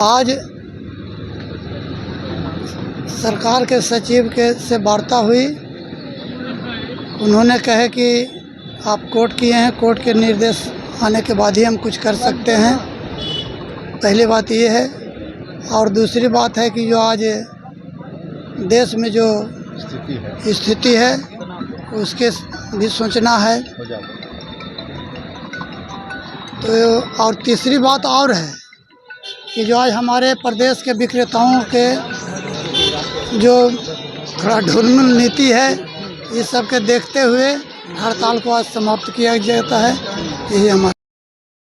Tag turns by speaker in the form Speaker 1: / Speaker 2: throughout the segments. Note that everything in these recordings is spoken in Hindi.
Speaker 1: आज सरकार के सचिव के से वार्ता हुई। उन्होंने कहे कि आप कोर्ट किए हैं, कोर्ट के निर्देश आने के बाद ही हम कुछ कर सकते हैं। पहली बात ये है। और दूसरी बात है कि जो आज देश में जो स्थिति है उसके भी सोचना है। तो और तीसरी बात और है कि जो आज हमारे प्रदेश के विक्रेताओं के जो थोड़ा ढुलमुल नीति है, इस सब के देखते हुए हड़ताल को आज समाप्त किया जाता है। यही हमारा।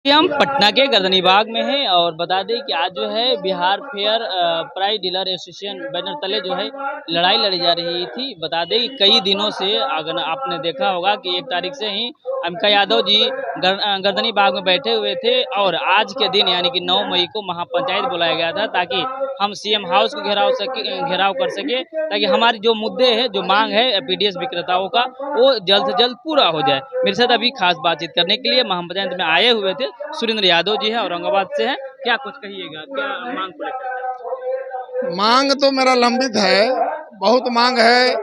Speaker 2: हम पटना के गर्दनीबाग में हैं और बता दें कि आज जो है Bihar fair price dealer association banner तले जो है लड़ाई लड़ी जा रही थी। बता दें कि कई दिनों से अगर आपने देखा होगा कि 1 तारीख से ही अमिका यादव जी गर्दनीबाग में बैठे हुए थे और आज के दिन यानी कि 9 मई को महापंचायत बुलाया गया था ताकि हम सीएम हाउस को घेराव कर सके, ताकि हमारी जो मुद्दे हैं, जो मांग है पीडीएस विक्रेताओं का, वो जल्द से जल्द पूरा हो जाए। मेरे साथ अभी खास बातचीत करने के लिए महापंचायत में आए हुए थे सुरेंद्र यादव जी है, औरंगाबाद से हैं। क्या कुछ कहिएगा, क्या मांग को लेकर?
Speaker 3: मांग तो मेरा लंबित है, बहुत मांग है,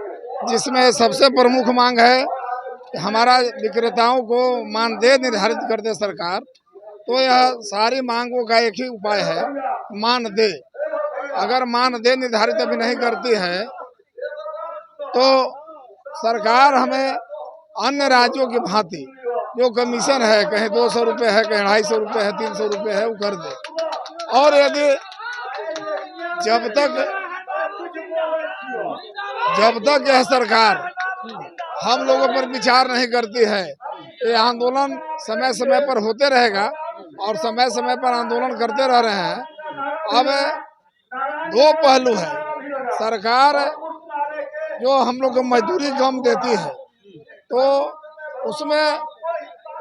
Speaker 3: जिसमें सबसे प्रमुख मांग है कि हमारा विक्रेताओं को मानदेय निर्धारित कर दे सरकार। तो यह सारी मांगों का एक ही उपाय है, मानदेय। अगर मानदेय निर्धारित अभी नहीं करती है तो सरकार हमें अन्य राज्यों की भांति जो कमीशन है, कहीं 200 रुपये है, कहीं 250 रुपये है, 300 रुपये है, वो कर दे। और यदि जब तक यह सरकार हम लोगों पर विचार नहीं करती है, ये आंदोलन समय समय पर होते रहेगा और समय समय पर आंदोलन करते रह रहे हैं। अब 2 पहलू है। सरकार जो हम लोग को मजदूरी कम देती है तो उसमें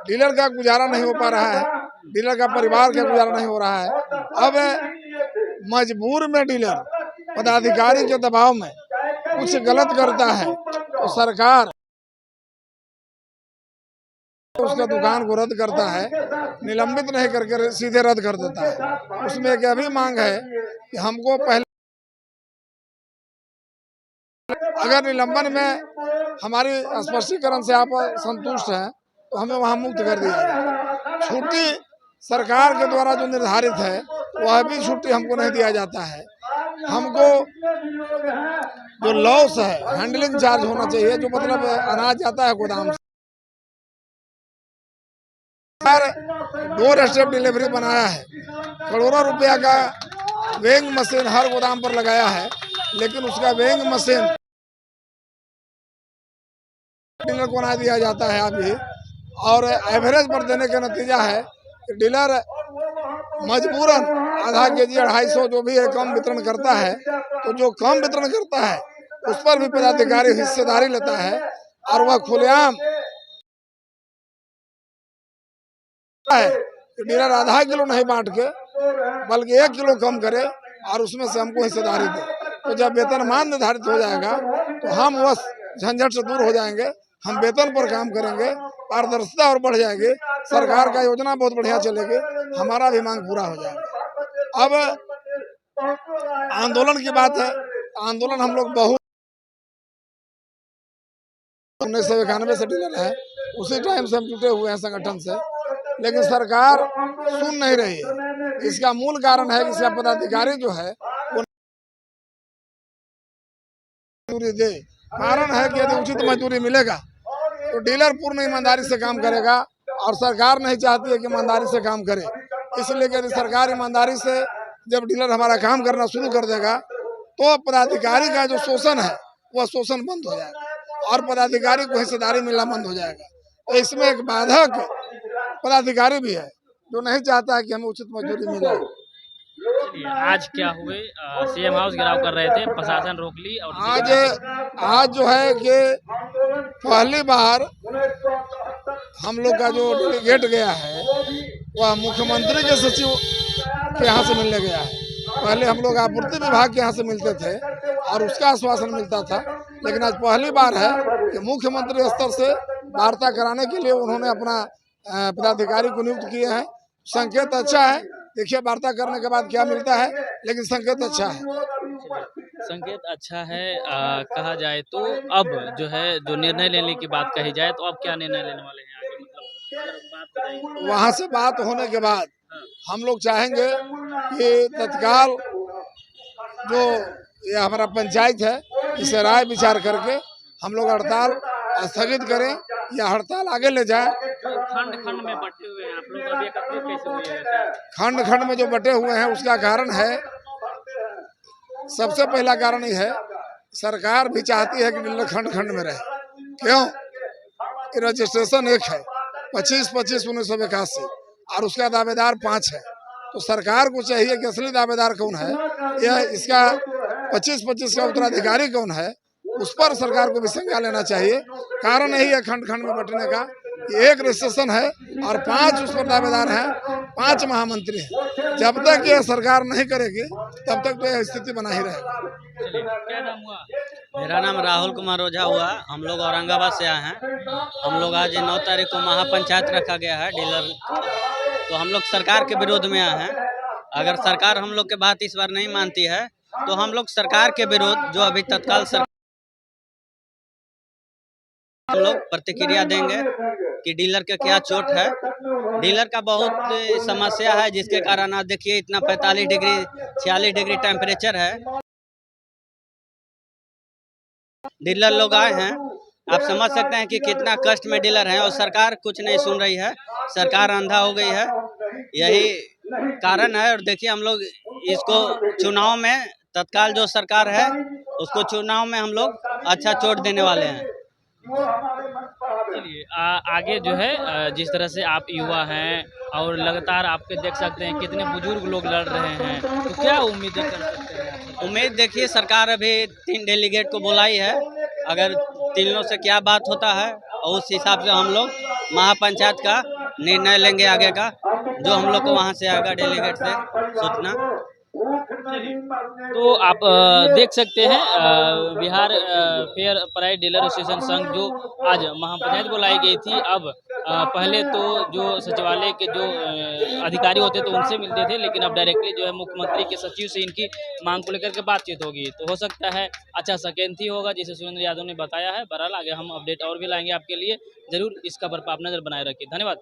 Speaker 3: डीलर का गुजारा नहीं हो पा रहा है, डीलर का परिवार का गुजारा नहीं हो रहा है। अब मजबूर में डीलर पदाधिकारी के दबाव में कुछ गलत करता है तो सरकार उसका दुकान को रद्द करता है, निलंबित नहीं करके सीधे रद्द कर देता है। उसमें एक अभी मांग है कि हमको पहले अगर निलंबन में हमारी स्पष्टीकरण से आप संतुष्ट हैं तो हमें वहां मुक्त कर दिया जाए। छुट्टी सरकार के द्वारा जो निर्धारित है वह भी छुट्टी हमको नहीं दिया जाता है। हमको जो लॉस है, हैंडलिंग चार्ज होना चाहिए, जो मतलब अनाज जाता है गोदाम से। 2 स्टेप डिलीवरी बनाया है, करोड़ों रुपया का वेइंग मशीन हर गोदाम पर लगाया है, लेकिन उसका वेइंग मशीन डीलर को ना दिया जाता है अभी। और एवरेज पर देने का नतीजा है कि डीलर मजबूरन आधा केजी 250 जो भी है कम वितरण करता है। तो जो कम वितरण करता है उस पर भी पदाधिकारी हिस्सेदारी लेता है और वह खुलेआम है कि डीलर आधा किलो नहीं बांट के बल्कि 1 किलो कम करे और उसमें से हमको हिस्सेदारी दे। तो जब वेतनमान निर्धारित हो जाएगा तो हम वह झंझट से दूर हो जाएंगे, हम वेतन पर काम करेंगे, पारदर्शिता और बढ़ जाएगी, सरकार का योजना बहुत बढ़िया चलेगी, हमारा भी मांग पूरा हो जाएगा। अब आंदोलन की बात है, आंदोलन हम लोग बहुत 1991 से डीलर है, उसी टाइम से हम जुटे हुए हैं संगठन से, लेकिन सरकार सुन नहीं रही है। इसका मूल कारण है कि इसका पदाधिकारी जो है वो मजदूरी दे। कारण है कि यदि उचित मजदूरी मिलेगा तो डीलर पूर्ण ईमानदारी से काम करेगा और सरकार नहीं चाहती है कि ईमानदारी से काम करे। इसलिए यदि सरकार ईमानदारी से जब डीलर हमारा काम करना शुरू कर देगा तो पदाधिकारी का जो शोषण है वह शोषण बंद हो जाएगा और पदाधिकारी को हिस्सेदारी मिलना बंद हो जाएगा। तो इसमें एक बाधक पदाधिकारी भी है जो नहीं चाहता है कि हमें उचित मजदूरी मिले।
Speaker 2: आज क्या हुए, सीएम हाउस घेराव कर रहे थे, प्रशासन रोक ली और
Speaker 3: आज जो है कि पहली बार हम लोग का जो डेलीगेट गया है वह मुख्यमंत्री के सचिव के यहाँ से मिलने गया है। पहले हम लोग आपूर्ति विभाग के यहाँ से मिलते थे और उसका आश्वासन मिलता था, लेकिन आज पहली बार है कि मुख्यमंत्री स्तर से वार्ता कराने के लिए उन्होंने अपना पदाधिकारी को नियुक्त किए हैं। संकेत अच्छा है देखिए वार्ता करने के बाद क्या मिलता है, लेकिन संकेत अच्छा है।
Speaker 2: संकेत अच्छा है। कहा जाए तो अब जो है जो निर्णय लेने की बात कही जाए तो अब क्या निर्णय लेने वाले हैं आगे, मतलब अगर बात हो जाएगी।
Speaker 3: वहां से बात होने के बाद
Speaker 2: हाँ,
Speaker 3: हम लोग चाहेंगे कि तत्काल जो ये हमारा पंचायत है, इसे राय विचार करके हम लोग हड़ताल स्थगित करें या हड़ताल आगे ले जाएं।
Speaker 2: जो खंड खंड में बंटे हुए हैं आप लोग, अभी एकत्रित कैसे हुए हैं क्या?
Speaker 3: खंड खंड में जो बटे हुए हैं उसका कारण है, सबसे पहला कारण ये है, सरकार भी चाहती है कि डीलर खंड खंड में रहे। क्यों? रजिस्ट्रेशन एक है 25/25/1981 और उसका दावेदार 5 है। तो सरकार को चाहिए कि असली दावेदार कौन है, यह इसका 25/25 का उत्तराधिकारी कौन है, उस पर सरकार को भी संज्ञान लेना चाहिए। कारण यही है खंड खंड में बंटने का कि एक रजिस्ट्रेशन है और 5 उस पर दावेदार हैं, 5 महामंत्री हैं। जब तक यह सरकार नहीं करेगी तब तक तो यह स्थिति बना ही रहेगी।
Speaker 2: चलिए, क्या नाम हुआ?
Speaker 4: मेरा नाम राहुल कुमार ओझा हुआ। हम लोग औरंगाबाद से आए हैं। हम लोग आज 9 तारीख को महापंचायत रखा गया है डीलर, तो हम लोग सरकार के विरोध में आए हैं। अगर सरकार हम लोग के बात इस बार नहीं मानती है तो हम लोग सरकार के विरोध जो अभी तत्काल सरकार हम लोग प्रतिक्रिया देंगे कि डीलर का क्या चोट है। डीलर का बहुत समस्या है, जिसके कारण आप देखिए इतना 45 डिग्री 46 डिग्री टेम्परेचर है। डीलर लोग आए हैं, आप समझ सकते हैं कि कितना कष्ट में डीलर हैं और सरकार कुछ नहीं सुन रही है। सरकार अंधा हो गई है, यही कारण है। और देखिए हम लोग इसको चुनाव में तत्काल जो सरकार है उसको चुनाव में हम लोग अच्छा चोट देने वाले हैं।
Speaker 2: चलिए, आगे जो है जिस तरह से आप युवा हैं और लगातार आपके देख सकते हैं कितने बुजुर्ग लोग लड़ रहे हैं, तो क्या उम्मीदें कर सकते हैं आप?
Speaker 4: उम्मीद देखिए सरकार अभी 3 डेलीगेट को बुलाई है। अगर तीनों से क्या बात होता है और उस हिसाब से हम लोग महापंचायत का निर्णय लेंगे आगे का, जो हम लोग को वहाँ से आएगा डेलीगेट से सूचना।
Speaker 2: तो आप देख सकते हैं Bihar fair price dealer association संघ जो आज महापंचायत बुलाई गई थी, अब पहले तो जो सचिवालय के जो अधिकारी होते तो उनसे मिलते थे, लेकिन अब डायरेक्टली जो है मुख्यमंत्री के सचिव से इनकी मांग को लेकर के बातचीत होगी। तो हो सकता है अच्छा संकेत होगा, जैसे सुरेंद्र यादव ने बताया है। बहरहाल आगे हम अपडेट और भी लाएंगे आपके लिए। जरूर इस खबर पर आप नजर बनाए रखिए। धन्यवाद।